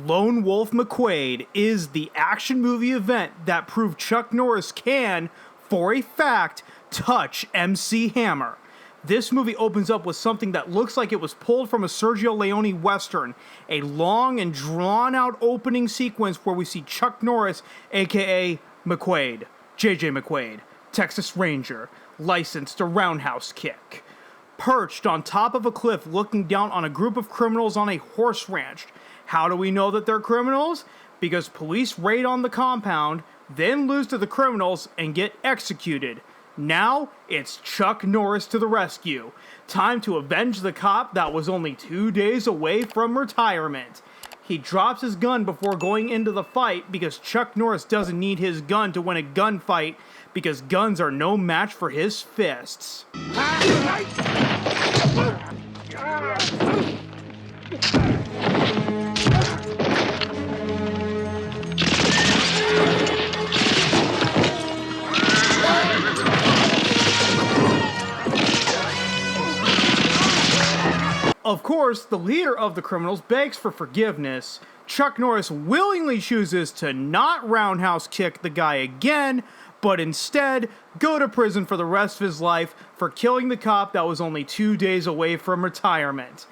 Lone Wolf McQuade is the action movie event that proved Chuck Norris can, for a fact, touch MC Hammer. This movie opens up with something that looks like it was pulled from a Sergio Leone western, a long and drawn-out opening sequence where we see Chuck Norris, aka McQuade, JJ McQuade, Texas Ranger, licensed to roundhouse kick, perched on top of a cliff looking down on a group of criminals on a horse ranch. How do we know that they're criminals? Because police raid on the compound, then lose to the criminals and get executed. Now, it's Chuck Norris to the rescue. Time to avenge the cop that was only 2 days away from retirement. He drops his gun before going into the fight because Chuck Norris doesn't need his gun to win a gunfight because guns are no match for his fists. Of course, the leader of the criminals begs for forgiveness. Chuck Norris willingly chooses to not roundhouse kick the guy again, but instead go to prison for the rest of his life for killing the cop that was only 2 days away from retirement.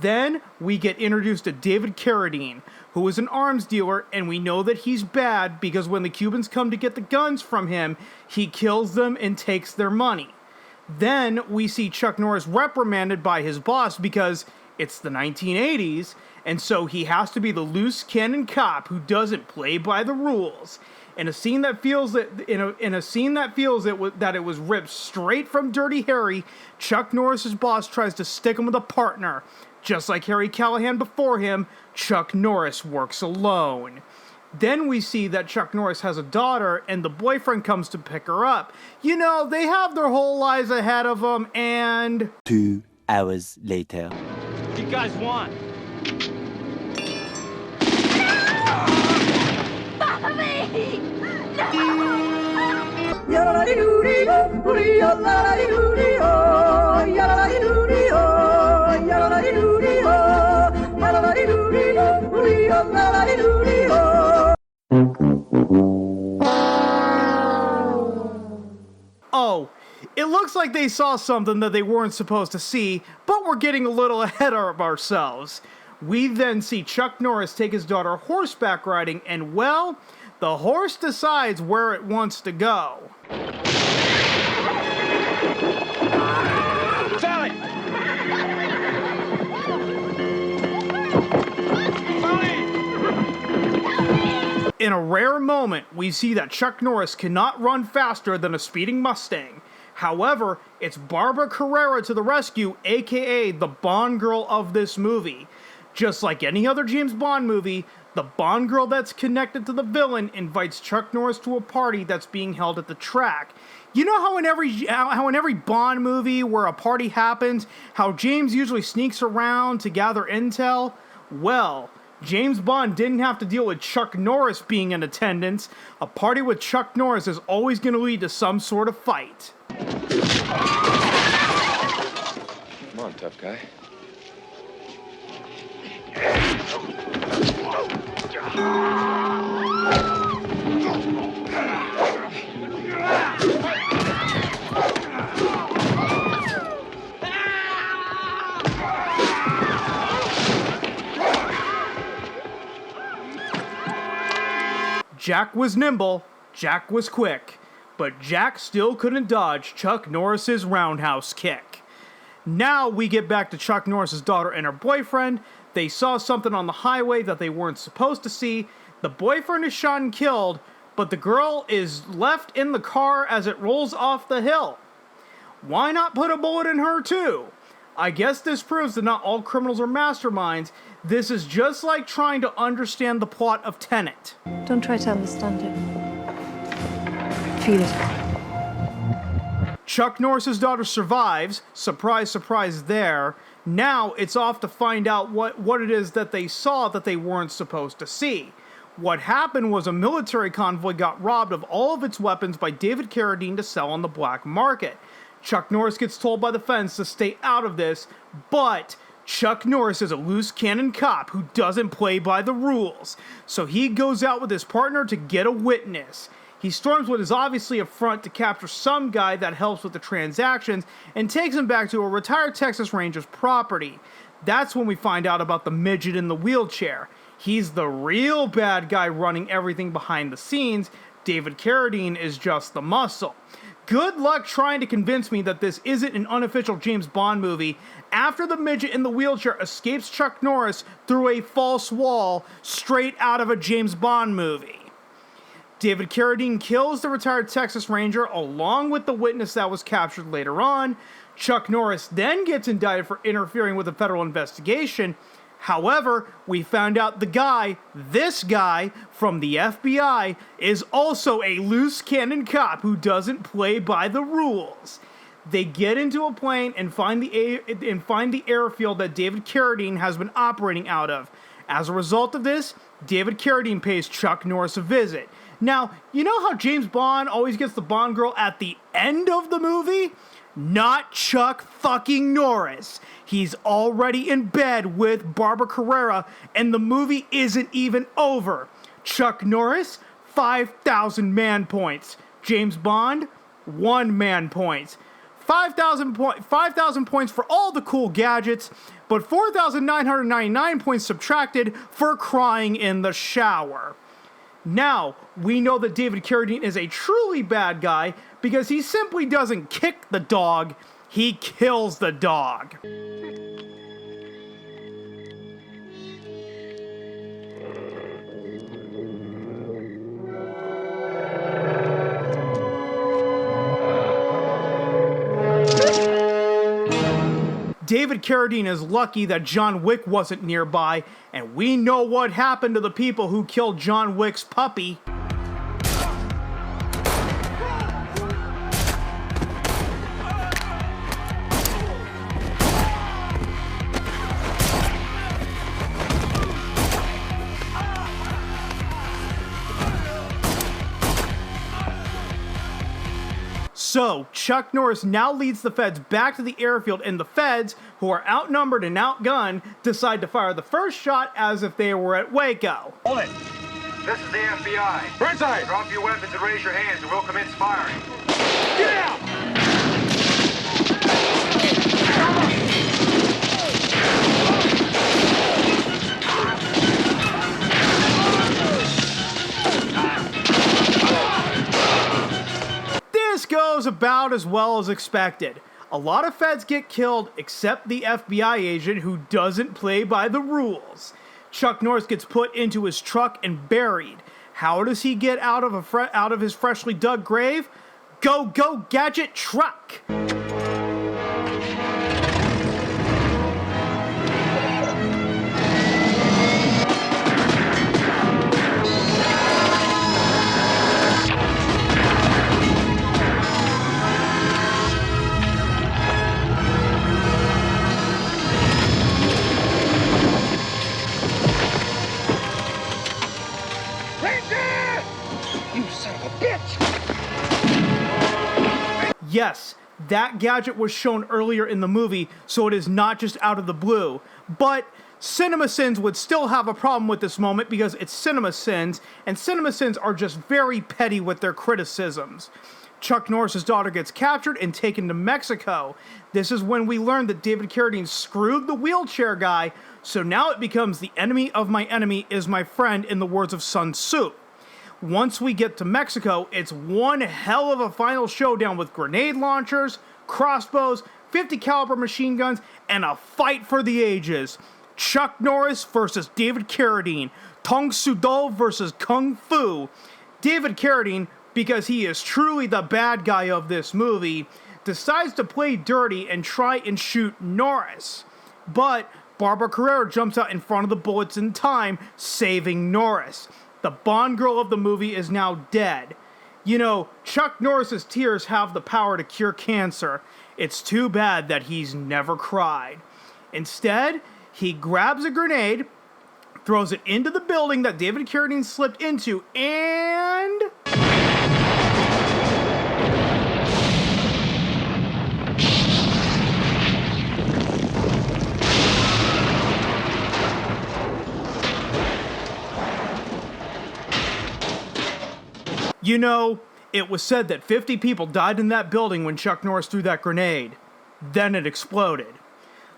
Then we get introduced to David Carradine, who is an arms dealer, and we know that he's bad because when the Cubans come to get the guns from him, he kills them and takes their money. Then we see Chuck Norris reprimanded by his boss because it's the 1980s, and so he has to be the loose cannon cop who doesn't play by the rules. In a scene that feels that it was ripped straight from Dirty Harry, Chuck Norris's boss tries to stick him with a partner. Just like Harry Callahan before him, Chuck Norris works alone. Then we see that Chuck Norris has a daughter, and the boyfriend comes to pick her up. You know, they have their whole lives ahead of them, and... 2 hours later. What do you guys want? Follow me! Oh, it looks like they saw something that they weren't supposed to see, but we're getting a little ahead of ourselves. We then see Chuck Norris take his daughter horseback riding, and well, the horse decides where it wants to go. Sally! In a rare moment, we see that Chuck Norris cannot run faster than a speeding Mustang. However, it's Barbara Carrera to the rescue, aka the Bond girl of this movie. Just like any other James Bond movie, the Bond girl that's connected to the villain invites Chuck Norris to a party that's being held at the track. You know how in every Bond movie where a party happens, how James usually sneaks around to gather intel? Well, James Bond didn't have to deal with Chuck Norris being in attendance. A party with Chuck Norris is always going to lead to some sort of fight. Come on, tough guy. Jack was nimble, Jack was quick, but Jack still couldn't dodge Chuck Norris's roundhouse kick. Now we get back to Chuck Norris's daughter and her boyfriend. They saw something on the highway that they weren't supposed to see. The boyfriend is shot and killed, but the girl is left in the car as it rolls off the hill. Why not put a bullet in her too? I guess this proves that not all criminals are masterminds. This is just like trying to understand the plot of Tenet. Don't try to understand it. Feel it. Chuck Norris's daughter survives. Surprise, surprise there. Now it's off to find out what it is that they saw that they weren't supposed to see. What happened was a military convoy got robbed of all of its weapons by David Carradine to sell on the black market. Chuck Norris gets told by the feds to stay out of this, but Chuck Norris is a loose cannon cop who doesn't play by the rules, so he goes out with his partner to get a witness. He storms what is obviously a front to capture some guy that helps with the transactions and takes him back to a retired Texas Ranger's property. That's when we find out about the midget in the wheelchair. He's the real bad guy running everything behind the scenes. David Carradine is just the muscle. Good luck trying to convince me that this isn't an unofficial James Bond movie after the midget in the wheelchair escapes Chuck Norris through a false wall straight out of a James Bond movie. David Carradine kills the retired Texas Ranger along with the witness that was captured later on. Chuck Norris then gets indicted for interfering with a federal investigation. However, we found out this guy from the FBI, is also a loose cannon cop who doesn't play by the rules. They get into a plane and find the airfield that David Carradine has been operating out of. As a result of this, David Carradine pays Chuck Norris a visit. Now, you know how James Bond always gets the Bond girl at the end of the movie? Not Chuck fucking Norris. He's already in bed with Barbara Carrera, and the movie isn't even over. Chuck Norris, 5,000 man points. James Bond, 1 man points. 5,000 points for all the cool gadgets, but 4,999 points subtracted for crying in the shower. Now, we know that David Carradine is a truly bad guy because he simply doesn't kick the dog, he kills the dog. David Carradine is lucky that John Wick wasn't nearby, and we know what happened to the people who killed John Wick's puppy. So, Chuck Norris now leads the feds back to the airfield, and the feds, who are outnumbered and outgunned, decide to fire the first shot as if they were at Waco. Hold it. This is the FBI. Burnside! Drop your weapons and raise your hands, and we'll commence firing. Get out! This goes about as well as expected. A lot of feds get killed except the FBI agent who doesn't play by the rules. Chuck Norris gets put into his truck and buried. How does he get out of his freshly dug grave? Go gadget truck! Yes, that gadget was shown earlier in the movie, so it is not just out of the blue. But CinemaSins would still have a problem with this moment because it's CinemaSins, and CinemaSins are just very petty with their criticisms. Chuck Norris's daughter gets captured and taken to Mexico. This is when we learn that David Carradine screwed the wheelchair guy, so now it becomes the enemy of my enemy is my friend in the words of Sun Tzu. Once we get to Mexico, it's one hell of a final showdown with grenade launchers, crossbows, 50 caliber machine guns, and a fight for the ages. Chuck Norris versus David Carradine. Tong Soo Do versus Kung Fu. David Carradine, because he is truly the bad guy of this movie, decides to play dirty and try and shoot Norris. But Barbara Carrera jumps out in front of the bullets in time, saving Norris. The Bond girl of the movie is now dead. You know, Chuck Norris's tears have the power to cure cancer. It's too bad that he's never cried. Instead, he grabs a grenade, throws it into the building that David Carradine slipped into, and... You know, it was said that 50 people died in that building when Chuck Norris threw that grenade. Then it exploded.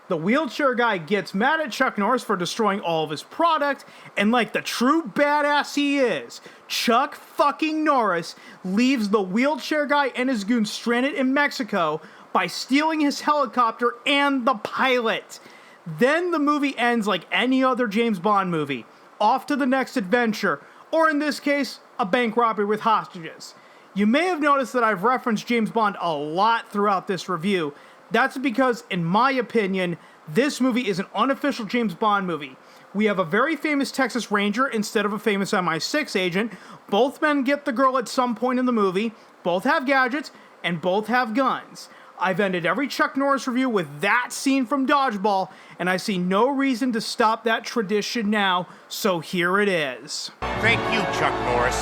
The wheelchair guy gets mad at Chuck Norris for destroying all of his product, and like the true badass he is, Chuck fucking Norris leaves the wheelchair guy and his goons stranded in Mexico by stealing his helicopter and the pilot. Then the movie ends like any other James Bond movie, off to the next adventure, or in this case, a bank robbery with hostages. You may have noticed that I've referenced James Bond a lot throughout this review. That's because, in my opinion, this movie is an unofficial James Bond movie. We have a very famous Texas Ranger instead of a famous MI6 agent. Both men get the girl at some point in the movie, both have gadgets, and both have guns. I've ended every Chuck Norris review with that scene from Dodgeball, and I see no reason to stop that tradition now, so here it is. Thank you, Chuck Norris.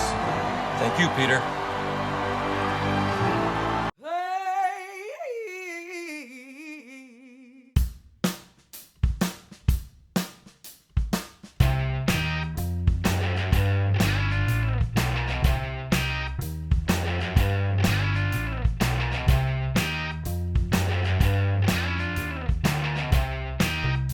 Thank you, Peter.